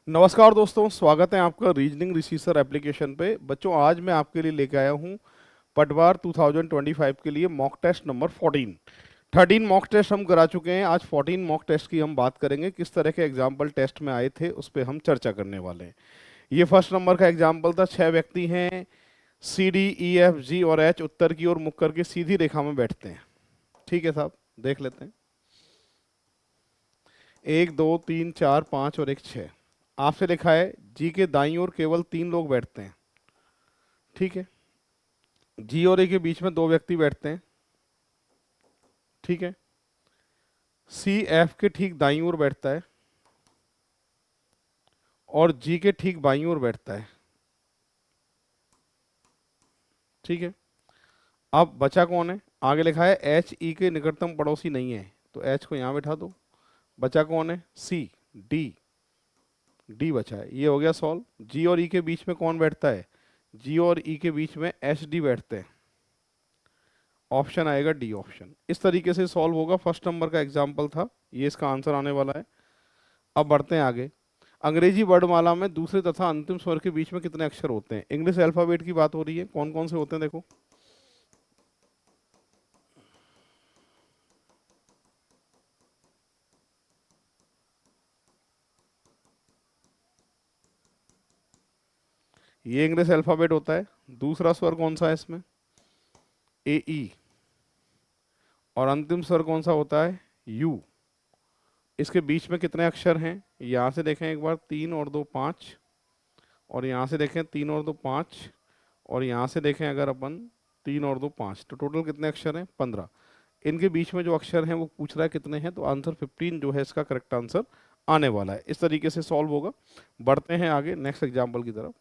नमस्कार दोस्तों, स्वागत है आपका रीजनिंग रिसीसर एप्लीकेशन पे। बच्चों, आज मैं आपके लिए लेके आया हूँ पटवार 2025 के लिए mock test number 14। 13 mock test हम करा चुके हैं। आज 14 मॉक टेस्ट की हम बात करेंगे। किस तरह के एग्जाम्पल टेस्ट में आए थे उस पर हम चर्चा करने वाले हैं। ये फर्स्ट नंबर का एग्जाम्पल था। 6 व्यक्ति हैं, सी डी ई एफ जी और एच उत्तर की ओर मुख करके सीधी रेखा में बैठते हैं। ठीक है साहब, देख लेते हैं। 1 2 3 4 5 और एक 6। आपसे लिखा है जी के दाईं ओर केवल 3 लोग बैठते हैं। ठीक है। जी और ए के बीच में 2 व्यक्ति बैठते हैं। ठीक है। सी एफ के ठीक दाईं ओर बैठता है और जी के ठीक बाईं ओर बैठता है। ठीक है। अब बचा कौन है? आगे लिखा है एच ई के निकटतम पड़ोसी नहीं है, तो एच को यहां बैठा दो। बचा कौन है? सी। डी। डी बचा है। ये हो गया सॉल्व। जी और ई के बीच में कौन बैठता है? जी और ई के बीच में एच डी बैठते हैं। ऑप्शन आएगा डी ऑप्शन। इस तरीके से सॉल्व होगा। फर्स्ट नंबर का एग्जाम्पल था ये, इसका आंसर आने वाला है। अब बढ़ते हैं आगे। अंग्रेजी वर्णमाला में दूसरे तथा अंतिम स्वर के बीच में कितने अक्षर होते हैं? इंग्लिश अल्फाबेट की बात हो रही है। कौन कौन से होते हैं देखो। ये इंग्लिश अल्फाबेट होता है। दूसरा स्वर कौन सा है इसमें? ए ई। और अंतिम स्वर कौन सा होता है? यू। इसके बीच में कितने अक्षर हैं? यहाँ से देखें एक बार, 3 और 2 5। और यहाँ से देखें 3 और 2 5। और यहाँ से देखें अगर अपन 3 और 2 5, तो टोटल कितने अक्षर हैं? 15। इनके बीच में जो अक्षर हैं वो पूछ रहा है कितने हैं, तो आंसर 15 जो है इसका करेक्ट आंसर आने वाला है। इस तरीके से सॉल्व होगा। बढ़ते हैं आगे नेक्स्ट एग्जाम्पल की तरफ।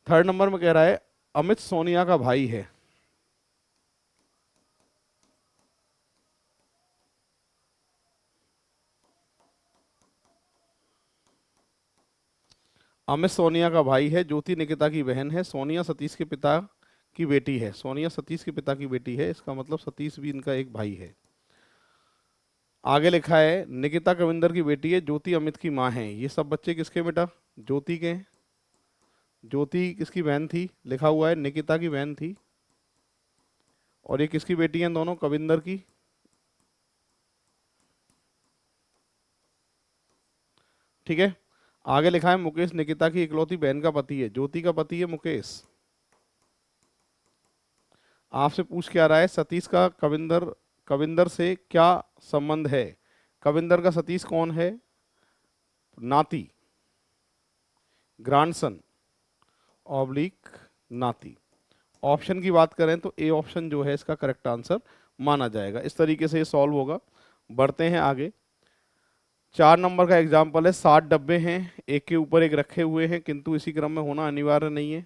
थर्ड नंबर में कह रहा है अमित सोनिया का भाई है। अमित सोनिया का भाई है, ज्योति निकिता की बहन है, सोनिया सतीश के पिता की बेटी है। सोनिया सतीश के पिता की बेटी है, इसका मतलब सतीश भी इनका एक भाई है। आगे लिखा है निकिता कविंदर की बेटी है, ज्योति अमित की माँ है। ये सब बच्चे किसके बेटा? ज्योति के हैं। ज्योति किसकी बहन थी? लिखा हुआ है निकिता की बहन थी। और ये किसकी बेटी हैं दोनों? कविंदर की। ठीक है। आगे लिखा है मुकेश निकिता की इकलौती बहन का पति है। ज्योति का पति है मुकेश। आपसे पूछ क्या रहा है सतीश का कविंदर कविंदर से क्या संबंध है? कविंदर का सतीश कौन है? नाती, ग्रांडसन, ऑब्लिक नाती। ऑप्शन की बात करें तो ए ऑप्शन जो है इसका करेक्ट आंसर माना जाएगा। इस तरीके से ये सॉल्व होगा। बढ़ते हैं आगे। 4 नंबर का एग्जाम्पल है। 60 डब्बे हैं, एक के ऊपर एक रखे हुए हैं, किंतु इसी क्रम में होना अनिवार्य नहीं है।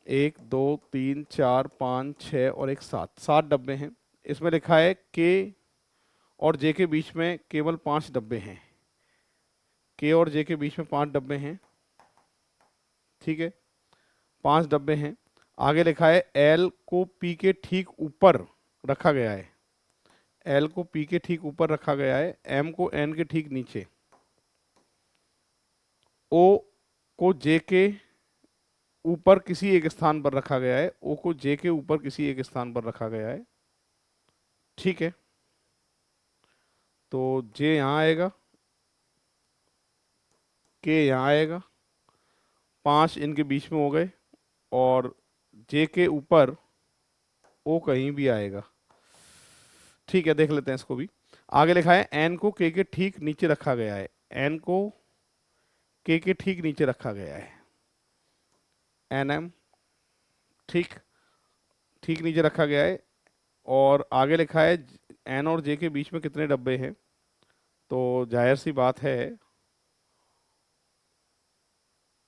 1 2 3 4 5 6 और एक 7। 7 डब्बे हैं। इसमें लिखा है के और जे के बीच में केवल 5 डब्बे हैं। के और जे के बीच में 5 डब्बे हैं। ठीक है। 5 डब्बे हैं। आगे लिखा है एल को पी के ठीक ऊपर रखा गया है। एल को पी के ठीक ऊपर रखा गया है, एम को एन के ठीक नीचे, ओ को जे के ऊपर किसी एक स्थान पर रखा गया है, ओ को जे के ऊपर किसी एक स्थान पर रखा गया है। ठीक है। तो जे यहाँ आएगा, के यहाँ आएगा, 5 इनके बीच में हो गए, और जे के ऊपर ओ कहीं भी आएगा। ठीक है, देख लेते हैं इसको भी। आगे लिखा है एन को के ठीक नीचे रखा गया है। एन को के ठीक नीचे रखा गया है। N M. ठीक। ठीक नीचे रखा गया है। और आगे लिखा है एन और जे के बीच में कितने डब्बे हैं? तो जाहिर सी बात है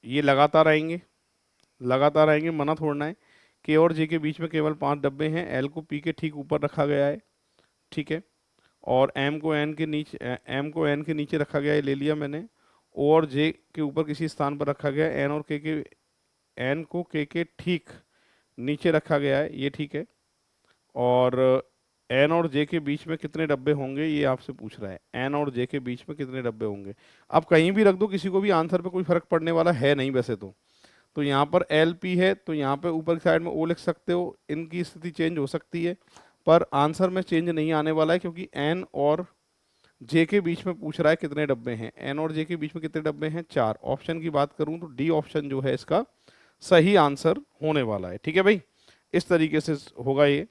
ये लगातार आएंगे। लगातार आएंगे, मना थोड़ना है। के और जे के बीच में केवल 5 डब्बे हैं। एल को पी के ठीक ऊपर रखा गया है। ठीक है। और एम को एन के नीचे रखा गया है, ले लिया मैंने। ओ और जे के ऊपर किसी स्थान पर रखा गया है। एन को के ठीक नीचे रखा गया है, ये ठीक है। और एन और जे के बीच में कितने डब्बे होंगे, ये आपसे पूछ रहा है। एन और जे के बीच में कितने डब्बे होंगे। आप कहीं भी रख दो, किसी को भी आंसर पे कोई फर्क पड़ने वाला है नहीं वैसे तो यहाँ पर एल पी है, तो यहाँ पे ऊपर की साइड में ओ लिख सकते हो। इनकी स्थिति चेंज हो सकती है, पर आंसर में चेंज नहीं आने वाला है, क्योंकि एन और जे के बीच में पूछ रहा है कितने डब्बे हैं। एन और जे के बीच में कितने डब्बे हैं, 4। ऑप्शन की बात करूं तो डी ऑप्शन जो है इसका सही आंसर होने वाला है। ठीक है भाई, इस तरीके से होगा ये।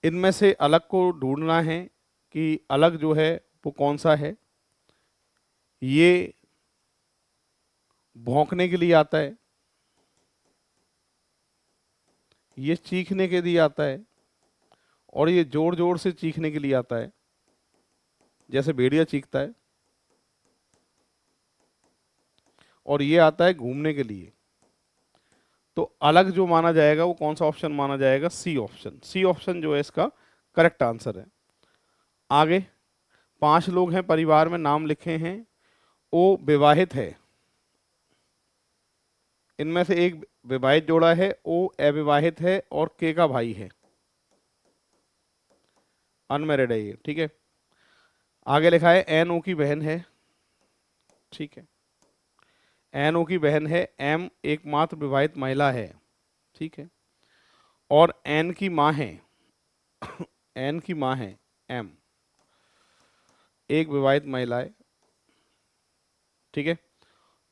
इनमें से अलग को ढूंढना है कि अलग जो है वो कौन सा है। ये भौंकने के लिए आता है, ये चीखने के लिए आता है, और ये जोर जोर से चीखने के लिए आता है, जैसे भेड़िया चीखता है। और ये आता है घूमने के लिए। तो अलग जो माना जाएगा वो कौन सा ऑप्शन माना जाएगा, सी ऑप्शन। सी ऑप्शन जो है इसका करेक्ट आंसर है। आगे 5 लोग हैं परिवार में, नाम लिखे हैं। ओ विवाहित है। इनमें से एक विवाहित जोड़ा है, ओ अविवाहित है, और के का भाई है, अनमैरिड है ये। ठीक है, आगे लिखा है एन ओ की बहन है। ठीक है, एन ओ की बहन है, एम एकमात्र विवाहित महिला है। ठीक है, और एन की माँ है, एन की माँ है एम, एक विवाहित महिला है। ठीक है,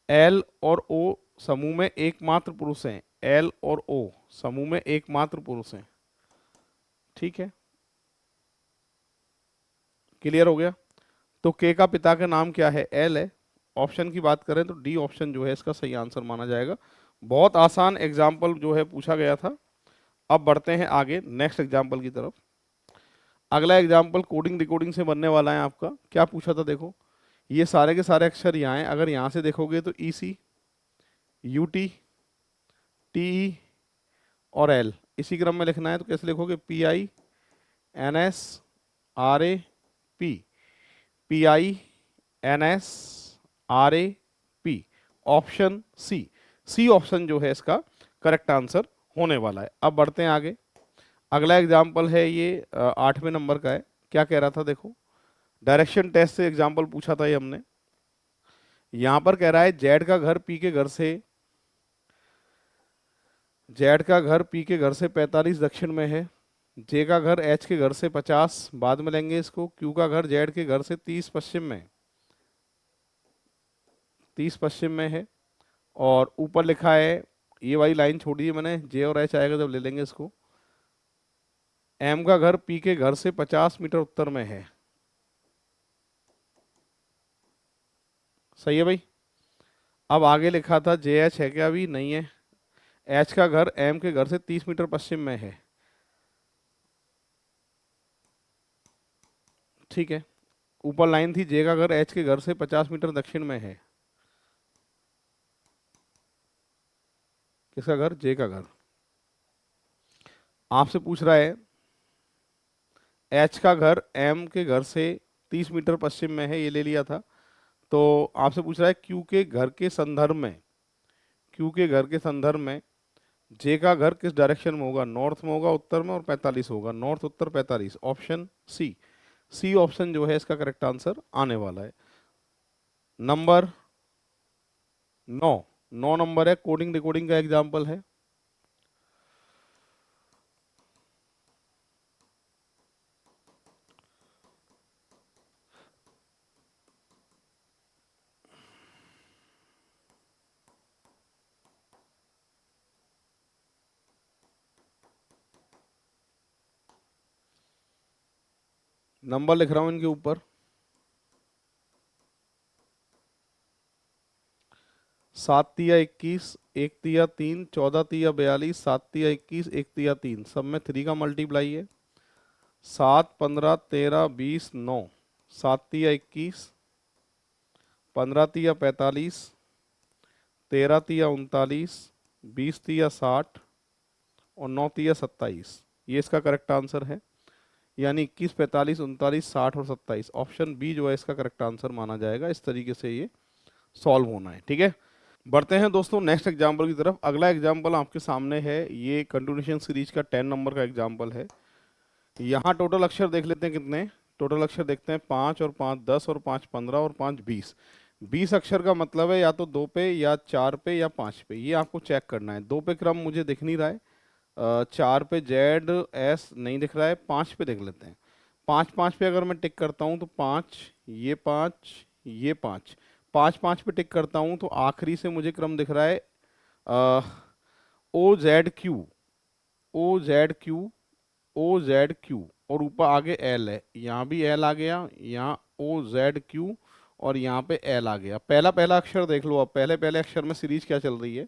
एल और ओ समूह में एकमात्र पुरुष हैं। एल और ओ समूह में एकमात्र पुरुष हैं। ठीक है, क्लियर हो गया। तो के का पिता का नाम क्या है, एल है। ऑप्शन की बात करें तो डी ऑप्शन जो है इसका सही आंसर माना जाएगा। बहुत आसान एग्जाम्पल जो है पूछा गया था। अब बढ़ते हैं आगे नेक्स्ट एग्जाम्पल की तरफ। अगला एग्जाम्पल कोडिंग डिकोडिंग से बनने वाला है आपका। क्या पूछा था देखो, ये सारे के सारे अक्षर यहाँ हैं। अगर यहाँ से देखोगे तो ई सी, यू टी, टी ई और एल इसी क्रम में लिखना है। तो कैसे लिखोगे, P I N S R A P, P I N S R A P. Option C, C option जो है इसका करेक्ट आंसर होने वाला है। अब बढ़ते हैं आगे। अगला एग्जाम्पल है ये 8वें नंबर का है। क्या कह रहा था देखो, डायरेक्शन टेस्ट से एग्जाम्पल पूछा था ये हमने। यहां पर कह रहा है जेड का घर पी के घर से, जेड का घर पी के घर से 45 दक्षिण में है। जे का घर एच के घर से 50, बाद में लेंगे इसको। क्यू का घर जेड के घर से 30 पश्चिम में, 30 पश्चिम में है। और ऊपर लिखा है, ये वाली लाइन छोड़ी है मैंने, जे और एच आएगा जब ले लेंगे इसको। एम का घर पी के घर से 50 मीटर उत्तर में है। सही है भाई। अब आगे लिखा था जे एच है क्या, अभी नहीं है। एच का घर एम के घर से 30 मीटर पश्चिम में है। ठीक है, ऊपर लाइन थी जे का घर एच के घर से 50 मीटर दक्षिण में है। किसका घर, जे का घर। आपसे पूछ रहा है एच का घर एम के घर से 30 मीटर पश्चिम में है, ये ले लिया था। तो आपसे पूछ रहा है क्यू के घर के संदर्भ में, क्यू के घर के संदर्भ में जे का घर किस डायरेक्शन में होगा, नॉर्थ में होगा, उत्तर में, और 45 होगा, नॉर्थ उत्तर 45। ऑप्शन सी, सी ऑप्शन जो है इसका करेक्ट आंसर आने वाला है। नंबर 9, 9 नंबर है, कोडिंग डिकोडिंग का एग्जाम्पल है। नंबर लिख रहा हूं इनके ऊपर। 7 तिया 21, 1 तिया 3, 14 तिया 42, 7 तिया 21, 1 तिया 3, सब में 3 का मल्टीप्लाई है। 7, 15, 13, 20, 9, 7 तिया 21, 15 तिया 45, 13 तिया 39, 20 तिया 60, और 9 तिया 27। ये इसका करेक्ट आंसर है। यानी 21, 45, 39, 60 और 27। ऑप्शन बी जो है इसका करेक्ट आंसर माना जाएगा। इस तरीके से ये सॉल्व होना है। ठीक है, बढ़ते हैं दोस्तों नेक्स्ट एग्जाम्पल की तरफ। अगला एग्जाम्पल आपके सामने है, ये कंटिन्यूशन सीरीज का 10 नंबर का एग्जाम्पल है। यहाँ टोटल अक्षर देख लेते हैं कितने। टोटल अक्षर देखते हैं, 5 और 5 10 और 5 15 और 5 20। 20 अक्षर का मतलब है या तो 2 पे या 4 पे या 5 पे, ये आपको चेक करना है। 2 पे क्रम मुझे दिख नहीं रहा है, 4 पे जेड एस नहीं दिख रहा है, 5 पे देख लेते हैं। 5 पे अगर मैं टिक करता हूँ तो 5, ये 5, ये 5, 5 पे टिक करता हूँ तो आखिरी से मुझे क्रम दिख रहा है OZQ, OZQ, OZQ, और ऊपर आगे एल है, यहाँ भी एल आ गया, यहाँ OZQ, और यहाँ पे एल आ गया। पहला पहला अक्षर देख लो। अब पहले पहले अक्षर में सीरीज क्या चल रही है।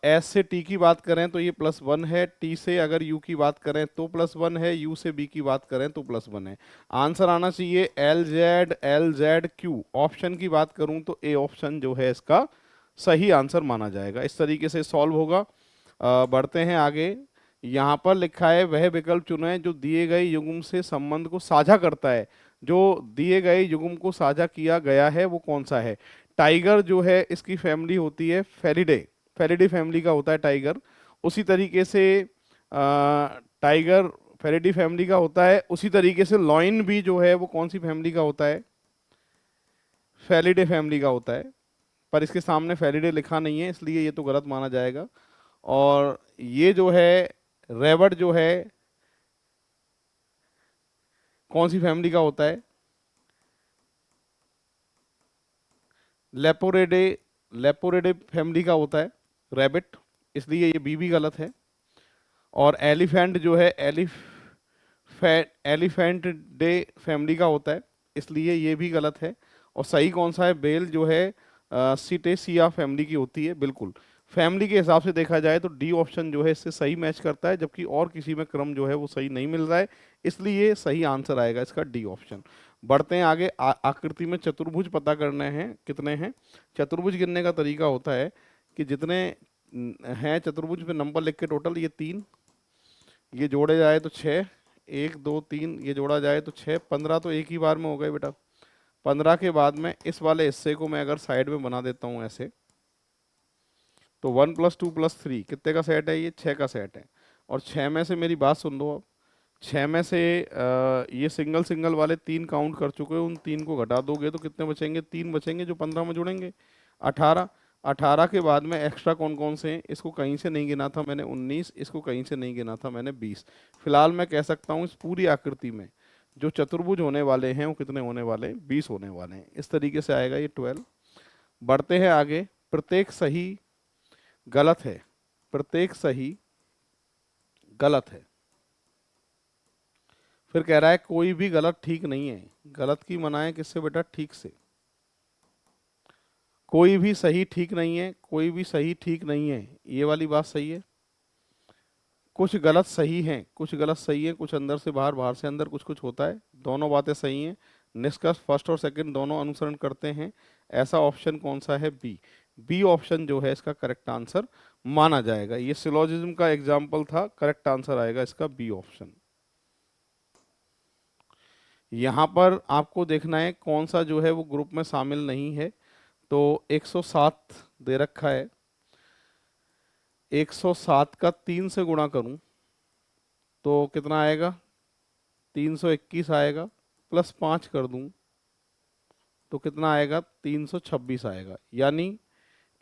एस से टी की बात करें तो ये +1 है, टी से अगर यू की बात करें तो +1 है, यू से बी की बात करें तो +1 है। आंसर आना चाहिए LZ ऑप्शन की बात करूं तो ए ऑप्शन जो है इसका सही आंसर माना जाएगा। इस तरीके से सॉल्व होगा। बढ़ते हैं आगे। यहाँ पर लिखा है वह विकल्प चुनें जो दिए गए युग्म से संबंध को साझा करता है। जो दिए गए युग्म को साझा किया गया है वो कौन सा है। टाइगर जो है इसकी फैमिली होती है फेरिडे, फेरिडे फैमिली का होता है टाइगर। उसी तरीके से टाइगर फेरिडे फैमिली का होता है। उसी तरीके से लॉइन भी जो है वो कौन सी फैमिली का होता है, फेलिडे फैमिली का होता है। पर इसके सामने फेरिडे लिखा नहीं है इसलिए ये तो गलत माना जाएगा। और ये जो है रेबट जो है कौन सी फैमिली का होता है, लेपोरेडे, लेपोरेडे फैमिली का होता है रैबिट, इसलिए ये बी भी गलत है। और एलिफेंट जो है एलिफेंट डे फैमिली का होता है, इसलिए ये भी गलत है। और सही कौन सा है, बेल जो है सिटेसिया फैमिली की होती है। बिल्कुल फैमिली के हिसाब से देखा जाए तो डी ऑप्शन जो है इससे सही मैच करता है, जबकि और किसी में क्रम जो है वो सही नहीं मिल रहा है, इसलिए सही आंसर आएगा इसका डी ऑप्शन। बढ़ते हैं आगे। आकृति में चतुर्भुज पता करने हैं कितने हैं। चतुर्भुज गिनने का तरीका होता है कि जितने हैं चतुर्भुज पे नंबर लिख के टोटल, ये 3, ये जोड़े जाए तो 6, 1 2 3, ये जोड़ा जाए तो 6, 15 तो एक ही बार में हो गए बेटा। 15 के बाद में इस वाले हिस्से को मैं अगर साइड में बना देता हूँ ऐसे, तो 1 + 2 + 3 कितने का सेट है, ये 6 का सेट है। और 6 में से मेरी बात सुन लो अब, 6 में से ये सिंगल सिंगल वाले 3 काउंट कर चुके हो, उन 3 को घटा दोगे तो कितने बचेंगे, 3 बचेंगे जो 15 में जुड़ेंगे, 18। 18 के बाद में एक्स्ट्रा कौन कौन से हैं, इसको कहीं से नहीं गिना था मैंने 19, इसको कहीं से नहीं गिना था मैंने 20। फिलहाल मैं कह सकता हूँ इस पूरी आकृति में जो चतुर्भुज होने वाले हैं वो कितने होने वाले हैं, 20 होने वाले हैं। इस तरीके से आएगा ये 12। बढ़ते हैं आगे। प्रत्येक सही गलत है, प्रत्येक सही गलत है। फिर कह रहा है कोई भी गलत ठीक नहीं है। गलत की मनाए किससे बेटा, ठीक से। कोई भी सही ठीक नहीं है, कोई भी सही ठीक नहीं है, ये वाली बात सही है। कुछ गलत सही हैं, कुछ गलत सही है, कुछ अंदर से बाहर, बाहर से अंदर, कुछ कुछ होता है, दोनों बातें सही हैं। निष्कर्ष फर्स्ट और सेकंड दोनों अनुसरण करते हैं। ऐसा ऑप्शन कौन सा है, बी। बी ऑप्शन जो है इसका करेक्ट आंसर माना जाएगा। ये सिलोजिज्म का एग्जाम्पल था, करेक्ट आंसर आएगा इसका बी ऑप्शन। यहाँ पर आपको देखना है कौन सा जो है वो ग्रुप में शामिल नहीं है। तो 107 दे रखा है, 107 का 3 से गुणा करूं तो कितना आएगा, 321 आएगा। +5 कर दूं तो कितना आएगा, 326 आएगा। यानी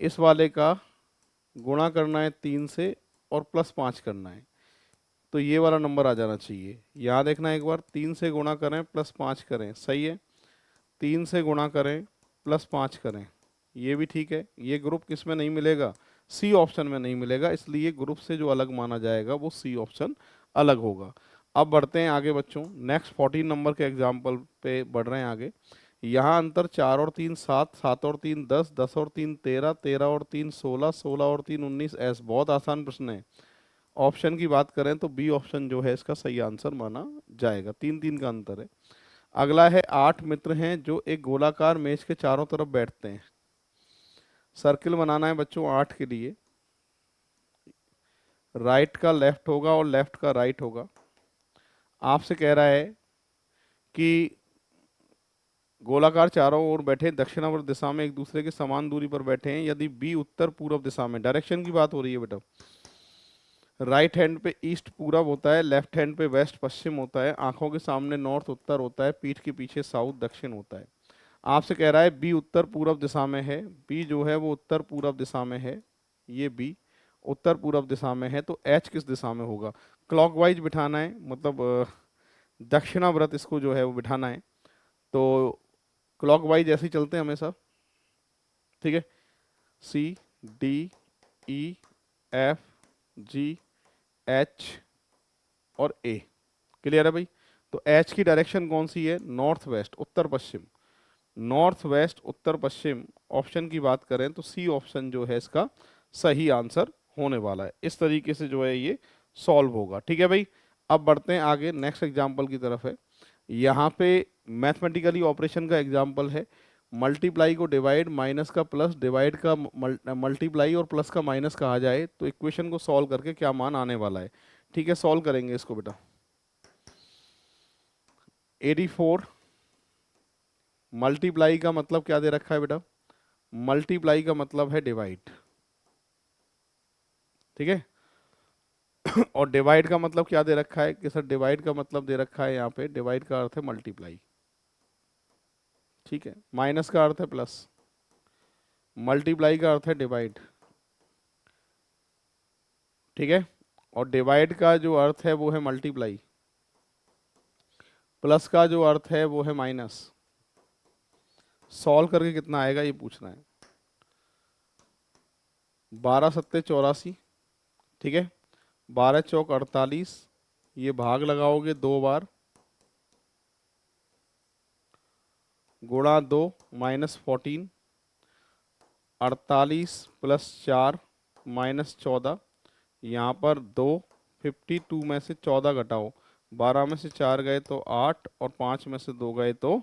इस वाले का गुणा करना है 3 से और +5 करना है, तो ये वाला नंबर आ जाना चाहिए। यहाँ देखना एक बार, 3 से गुणा करें +5 करें, सही है। 3 से गुणा करें +5 करें, ये भी ठीक है। ये ग्रुप किस में नहीं मिलेगा, सी ऑप्शन में नहीं मिलेगा, इसलिए ग्रुप से जो अलग माना जाएगा वो सी ऑप्शन अलग होगा। अब बढ़ते हैं आगे बच्चों, नेक्स्ट 14 नंबर के एग्जाम्पल पे बढ़ रहे हैं आगे। यहाँ अंतर 4 और 3 7, 7 और 3 10, 10 और 3 13, 13 और 3 16, 16 और 3 19। ऐसा बहुत आसान प्रश्न है। ऑप्शन की बात करें तो बी ऑप्शन जो है इसका सही आंसर माना जाएगा। 3 3 का अंतर है। अगला है 8 मित्र हैं जो एक गोलाकार मेज के चारों तरफ बैठते हैं। सर्किल बनाना है बच्चों 8 के लिए। राइट का लेफ्ट होगा और लेफ्ट का राइट होगा। आपसे कह रहा है कि गोलाकार चारों ओर बैठे दक्षिणावर्त दिशा में एक दूसरे के समान दूरी पर बैठे हैं, यदि बी उत्तर पूर्व दिशा में, डायरेक्शन की बात हो रही है बेटा, राइट हैंड पे ईस्ट पूरब होता है, लेफ्ट हैंड पे वेस्ट पश्चिम होता है, आंखों के सामने नॉर्थ उत्तर होता है, पीठ के पीछे साउथ दक्षिण होता है। आपसे कह रहा है बी उत्तर पूर्व दिशा में है, बी जो है वो उत्तर पूर्व दिशा में है, ये बी उत्तर पूर्व दिशा में है, तो एच किस दिशा में होगा? क्लॉकवाइज बिठाना है, मतलब दक्षिणाव्रत इसको जो है वो बिठाना है, तो क्लॉकवाइज ऐसे ही चलते हैं हमेशा, ठीक है। C D E F G H और ए, क्लियर है भाई? तो एच की डायरेक्शन कौन सी है? नॉर्थ वेस्ट, उत्तर पश्चिम, नॉर्थ वेस्ट उत्तर पश्चिम। ऑप्शन की बात करें तो सी ऑप्शन जो है इसका सही आंसर होने वाला है। इस तरीके से जो है ये सॉल्व होगा, ठीक है भाई। अब बढ़ते हैं आगे, नेक्स्ट एग्जाम्पल की तरफ है। यहाँ पे मैथमेटिकली ऑपरेशन का एग्जाम्पल है, मल्टीप्लाई को डिवाइड, माइनस का प्लस, डिवाइड का मल्टीप्लाई और प्लस का माइनस कहा जाए तो इक्वेशन को सॉल्व करके क्या मान आने वाला है। ठीक है, सॉल्व करेंगे इसको बेटा। 84 मल्टीप्लाई का मतलब क्या दे रखा है बेटा? मल्टीप्लाई का मतलब है डिवाइड, ठीक है। और डिवाइड का मतलब क्या दे रखा है कि सर डिवाइड का मतलब दे रखा है यहाँ पे, डिवाइड का अर्थ है मल्टीप्लाई, ठीक है। माइनस का अर्थ है प्लस, मल्टीप्लाई का अर्थ है डिवाइड, ठीक है। और डिवाइड का जो अर्थ है वो है मल्टीप्लाई, प्लस का जो अर्थ है वो है माइनस। सॉल्व करके कितना आएगा ये पूछना है। 12 सत्ते 84, ठीक है। 12 चौक 48, ये भाग लगाओगे 2 बार, गुणा 2 माइनस 14, 48 प्लस 4 माइनस 14, यहाँ पर 2, 52 में से 14 घटाओ, 12 में से 4 गए तो 8 और 5 में से 2 गए तो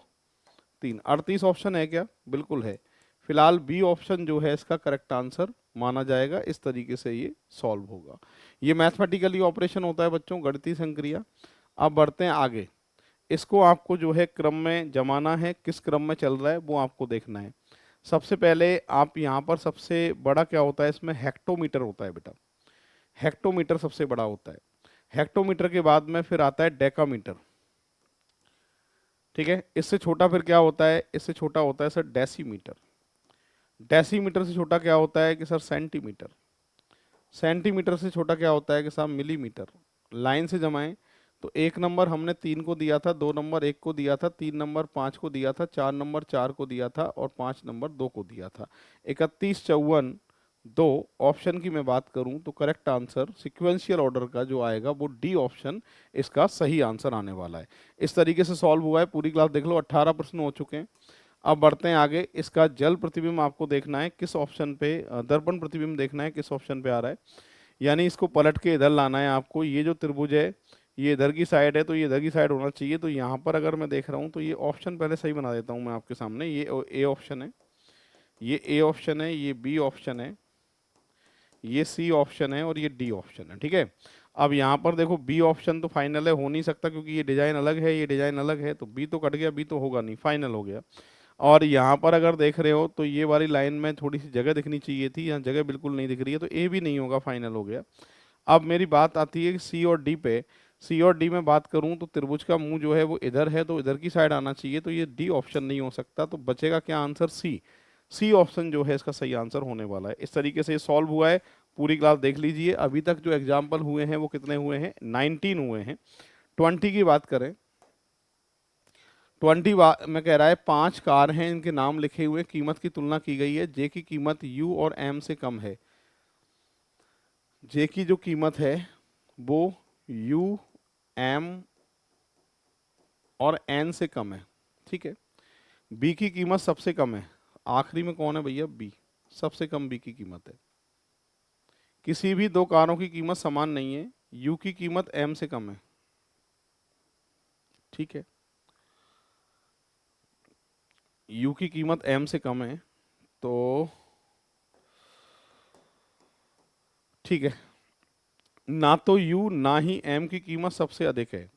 3। 38 ऑप्शन है क्या? बिल्कुल है। फिलहाल बी ऑप्शन जो है इसका करेक्ट आंसर माना जाएगा। इस तरीके से ये सॉल्व होगा। ये मैथमेटिकली ऑपरेशन होता है बच्चों, गणितीय संक्रिया। अब बढ़ते हैं आगे, इसको आपको जो है क्रम में जमाना है, किस क्रम में चल रहा है वो आपको देखना है। सबसे पहले आप यहाँ पर, सबसे बड़ा क्या होता है इसमें? हेक्टोमीटर होता है बेटा, हेक्टोमीटर सबसे बड़ा होता है। हेक्टोमीटर के बाद में फिर आता है डेकामीटर, ठीक है। इससे छोटा फिर क्या होता है? इससे छोटा होता है सर डेसीमीटर, डेसीमीटर से छोटा क्या होता है कि सर सेंटीमीटर, सेंटीमीटर से छोटा क्या होता है कि साहब मिलीमीटर। लाइन से जमाएं तो 1 नंबर हमने 3 को दिया था, 2 नंबर 1 को दिया था, 3 नंबर 5 को दिया था, 4 नंबर 4 को दिया था और 5 नंबर 2 को दिया था। 31 54 2 ऑप्शन की मैं बात करूं तो करेक्ट आंसर सिक्वेंशियल ऑर्डर का जो आएगा वो डी ऑप्शन इसका सही आंसर आने वाला है। इस तरीके से सॉल्व हुआ है। पूरी क्लास देख लो, 18 प्रश्न हो चुके हैं। अब बढ़ते हैं आगे, इसका जल प्रतिबिंब आपको देखना है किस ऑप्शन पे, दर्पण प्रतिबिंब देखना है किस ऑप्शन पे आ रहा है, यानी इसको पलट के इधर लाना है आपको। ये जो त्रिभुज है ये इधर की साइड है तो ये इधर की साइड होना चाहिए। तो यहाँ पर अगर मैं देख रहा हूँ तो ये ऑप्शन पहले सही बना देता हूँ मैं आपके सामने। ये ए ऑप्शन है, ये ए ऑप्शन है, ये बी ऑप्शन है, ये सी ऑप्शन है और ये डी ऑप्शन है, ठीक है। अब यहाँ पर देखो बी ऑप्शन तो फाइनल है, हो नहीं सकता क्योंकि ये डिजाइन अलग है, ये डिजाइन अलग है, तो बी तो कट गया, बी तो होगा नहीं, फाइनल हो गया। और यहाँ पर अगर देख रहे हो तो ये वाली लाइन में थोड़ी सी जगह दिखनी चाहिए थी, यहाँ जगह बिल्कुल नहीं दिख रही है, तो ए भी नहीं होगा, फाइनल हो गया। अब मेरी बात आती है सी और डी पे। सी और डी में बात करूं तो त्रिभुज का मुंह जो है वो इधर है तो इधर की साइड आना चाहिए, तो ये डी ऑप्शन नहीं हो सकता, तो बचेगा क्या आंसर? सी। सी ऑप्शन जो है इसका सही आंसर होने वाला है। इस तरीके से ये सॉल्व हुआ है। पूरी क्लास देख लीजिए। अभी तक जो एग्जाम्पल हुए हैं वो कितने हुए हैं? 19 हुए हैं। 20 की बात करें, 20 में कह रहा है 5 कार हैं, इनके नाम लिखे हुए, कीमत की तुलना की गई है, जे की कीमत यू और एम से कम है। जे की जो कीमत है वो यू एम और एन से कम है, ठीक है। बी की कीमत सबसे कम है, आखिरी में कौन है भैया? बी, सबसे कम बी की कीमत है। किसी भी दो कारों की कीमत समान नहीं है, यू की कीमत एम से कम है, ठीक है। यू की कीमत एम से कम है तो ठीक है, ना तो यू ना ही एम की कीमत सबसे अधिक है,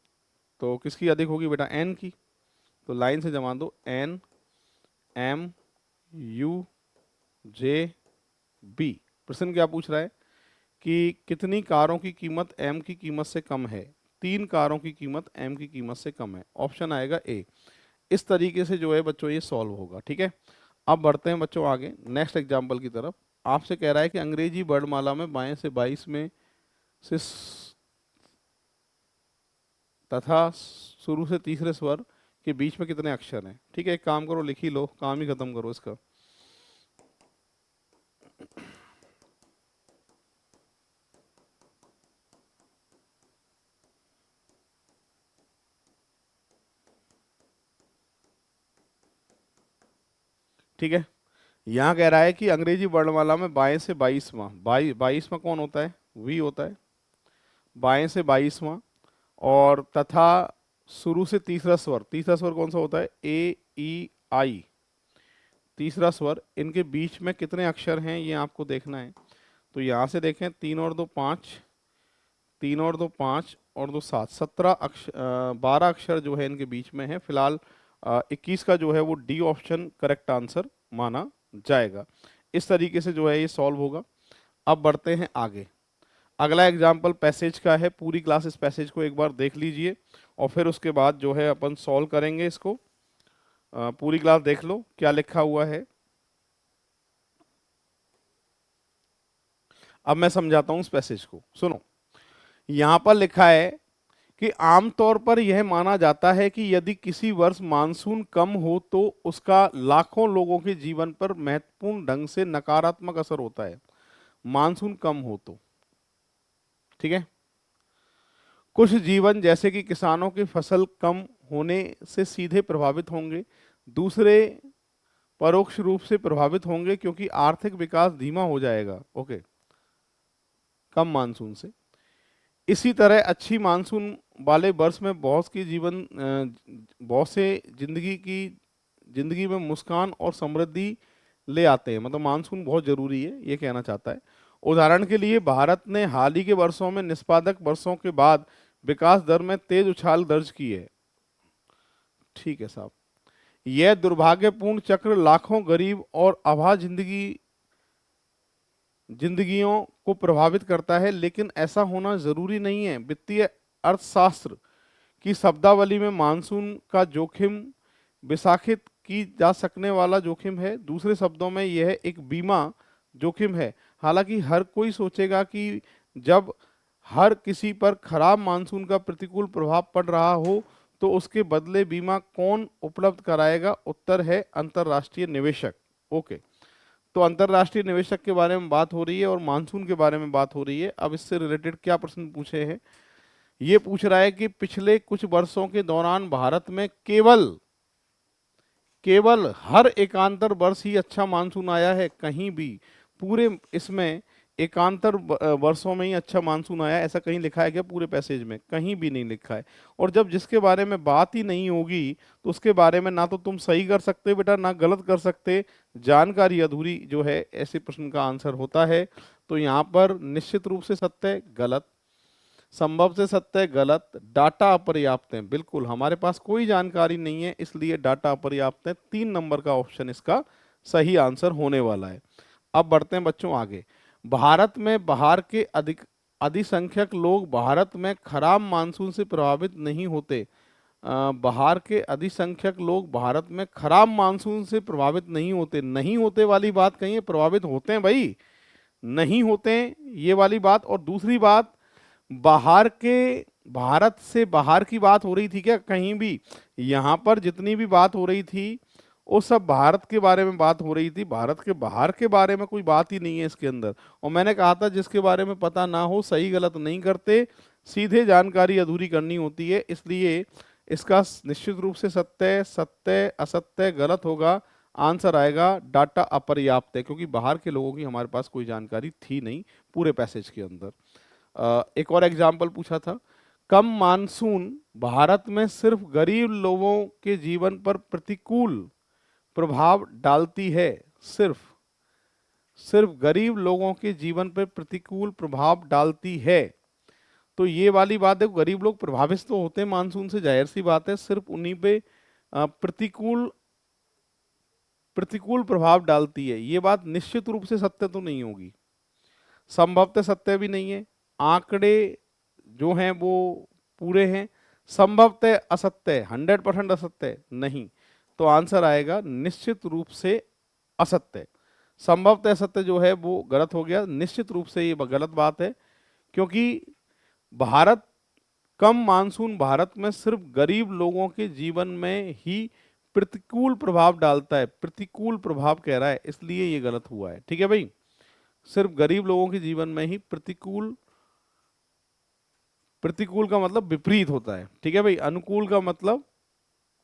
तो किसकी अधिक होगी बेटा? एन की। तो लाइन से जमा दो, N M U J B. प्रश्न क्या पूछ रहा है कि कितनी कारों की कीमत एम की कीमत से कम है? 3 कारों की कीमत एम की कीमत से कम है। ऑप्शन आएगा ए। इस तरीके से जो है बच्चों ये सॉल्व होगा। ठीक है, अब बढ़ते हैं बच्चों आगे नेक्स्ट एग्जाम्पल की तरफ। आपसे कह रहा है कि अंग्रेजी वर्णमाला में बाएं से 22 में से तथा शुरू से तीसरे स्वर के बीच में कितने अक्षर हैं? ठीक है, एक काम करो, लिख ही लो, काम ही खत्म करो इसका। ठीक है, यहाँ कह रहा है कि अंग्रेजी वर्णमाला में बाएं से 22वां, 22वां कौन होता है? वी होता है। बाएं से 22वां और तथा शुरू से तीसरा स्वर, तीसरा स्वर कौन सा होता है? ए ई आई, तीसरा स्वर। इनके बीच में कितने अक्षर हैं ये आपको देखना है। तो यहाँ से देखें, 3 और 2 5, 3 और 2 5 और 2 7, 17 अक्षर, 12 अक्षर जो है इनके बीच में है। फिलहाल 21 का जो है वो डी ऑप्शन करेक्ट आंसर माना जाएगा। इस तरीके से जो है ये सॉल्व होगा। अब बढ़ते हैं आगे। अगला एग्जाम्पल पैसेज का है। पूरी क्लास इस पैसेज को एक बार देख लीजिए और फिर उसके बाद जो है अपन सॉल्व करेंगे इसको। पूरी क्लास देख लो क्या लिखा हुआ है। अब मैं समझाता हूं इस पैसेज को, सुनो। यहां पर लिखा है कि आमतौर पर यह माना जाता है कि यदि किसी वर्ष मानसून कम हो तो उसका लाखों लोगों के जीवन पर महत्वपूर्ण ढंग से नकारात्मक असर होता है। मानसून कम हो तो, ठीक है। कुछ जीवन जैसे कि किसानों की फसल कम होने से सीधे प्रभावित होंगे, दूसरे परोक्ष रूप से प्रभावित होंगे क्योंकि आर्थिक विकास धीमा हो जाएगा। ओके, कम मानसून से। इसी तरह अच्छी मानसून वाले वर्ष में बहुत से जिंदगी में मुस्कान और समृद्धि ले आते हैं। मतलब मानसून बहुत जरूरी है, ये कहना चाहता है। उदाहरण के लिए भारत ने हाल ही के वर्षों में निष्पादक वर्षों के बाद विकास दर में तेज उछाल दर्ज की है। ठीक है साहब, यह दुर्भाग्यपूर्ण चक्र लाखों गरीब और अभाव जिंदगियों को प्रभावित करता है, लेकिन ऐसा होना जरूरी नहीं है। वित्तीय अर्थशास्त्र की शब्दावली में मानसून का जोखिम विशाखित की जा सकने वाला जोखिम है। दूसरे शब्दों में यह एक बीमा जोखिम है। हालांकि हर कोई सोचेगा कि जब हर किसी पर खराब मानसून का प्रतिकूल प्रभाव पड़ रहा हो तो उसके बदले बीमा कौन उपलब्ध कराएगा? उत्तर है अंतर्राष्ट्रीय निवेशक। ओके, तो अंतर्राष्ट्रीय निवेशक के बारे में बात हो रही है और मानसून के बारे में बात हो रही है। अब इससे रिलेटेड क्या प्रश्न पूछे हैं? ये पूछ रहा है कि पिछले कुछ वर्षों के दौरान भारत में केवल हर एकांतर वर्ष ही अच्छा मानसून आया है? कहीं भी पूरे इसमें एकांतर वर्षों में ही अच्छा मानसून आया है, ऐसा कहीं लिखा है क्या? पूरे पैसेज में कहीं भी नहीं लिखा है। और जब जिसके बारे में बात ही नहीं होगी तो उसके बारे में ना तो तुम सही कर सकते बेटा, ना गलत कर सकते। जानकारी अधूरी जो है ऐसे प्रश्न का आंसर होता है। तो यहाँ पर निश्चित रूप से सत्य गलत, संभव से सत्य गलत, डाटा अपर्याप्त है। बिल्कुल हमारे पास कोई जानकारी नहीं है इसलिए डाटा अपर्याप्त है। 3 नंबर का ऑप्शन इसका सही आंसर होने वाला है। अब बढ़ते हैं बच्चों आगे। भारत में बाहर के अधिसंख्यक लोग भारत में खराब मानसून से प्रभावित नहीं होते। बाहर के अधिसंख्यक लोग भारत में खराब मानसून से प्रभावित नहीं होते। नहीं होते वाली बात कहीं है, प्रभावित होते हैं भाई, नहीं होते हैं ये वाली बात। और दूसरी बात, बाहर के भारत से बाहर की बात हो रही थी क्या कहीं भी? यहाँ पर जितनी भी बात हो रही थी वो सब भारत के बारे में बात हो रही थी। भारत के बाहर के बारे में कोई बात ही नहीं है इसके अंदर। और मैंने कहा था जिसके बारे में पता ना हो सही गलत नहीं करते, सीधे जानकारी अधूरी करनी होती है। इसलिए इसका निश्चित रूप से सत्य सत्य असत्य गलत होगा। आंसर आएगा डाटा अपर्याप्त है, क्योंकि बाहर के लोगों की हमारे पास कोई जानकारी थी नहीं पूरे पैसेज के अंदर। एक और एग्जाम्पल पूछा था, कम मानसून भारत में सिर्फ गरीब लोगों के जीवन पर प्रतिकूल प्रभाव डालती है। सिर्फ सिर्फ गरीब लोगों के जीवन पर प्रतिकूल प्रभाव डालती है। तो ये वाली बात है, गरीब लोग प्रभावित तो होते हैं मानसून से, जाहिर सी बात है। सिर्फ उन्हीं पे प्रतिकूल प्रतिकूल प्रभाव डालती है, ये बात निश्चित रूप से सत्य तो नहीं होगी, संभवतः सत्य भी नहीं है, आंकड़े जो हैं वो पूरे हैं, संभवतः असत्य, 100% असत्य नहीं। तो आंसर आएगा निश्चित रूप से असत्य। संभवतः सत्य जो है वो गलत हो गया, निश्चित रूप से ये गलत बात है, क्योंकि भारत कम मानसून भारत में सिर्फ गरीब लोगों के जीवन में ही प्रतिकूल प्रभाव डालता है, प्रतिकूल प्रभाव कह रहा है, इसलिए ये गलत हुआ है। ठीक है भाई, सिर्फ गरीब लोगों के जीवन में ही प्रतिकूल, प्रतिकूल का मतलब विपरीत होता है, ठीक है भाई, अनुकूल का मतलब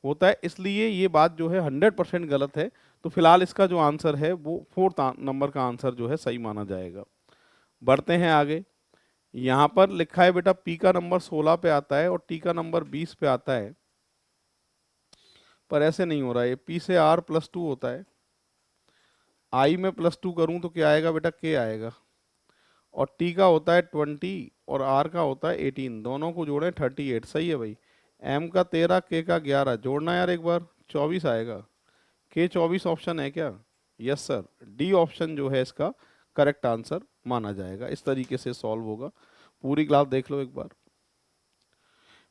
होता है, इसलिए ये बात जो है 100% गलत है। तो फिलहाल इसका जो आंसर है वो फोर्थ नंबर का आंसर जो है सही माना जाएगा। बढ़ते हैं आगे। यहाँ पर लिखा है बेटा पी का नंबर 16 पे आता है और टी का नंबर 20 पे आता है, पर ऐसे नहीं हो रहा है, पी से आर +2 होता है, आई में +2 करूं तो क्या आएगा बेटा, के आएगा, और टी का होता है 20 और आर का होता है 18, दोनों को जोड़ें 38, सही है भाई। एम का 13, के का 11, जोड़ना यार एक बार, 24 आएगा। के 24 ऑप्शन है क्या? यस सर, डी ऑप्शन जो है इसका करेक्ट आंसर माना जाएगा। इस तरीके से सॉल्व होगा। पूरी क्लास देख लो एक बार।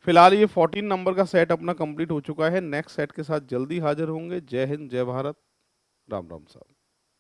फिलहाल ये 14 नंबर का सेट अपना कंप्लीट हो चुका है। नेक्स्ट सेट के साथ जल्दी हाजिर होंगे। जय हिंद, जय भारत, राम राम साहब।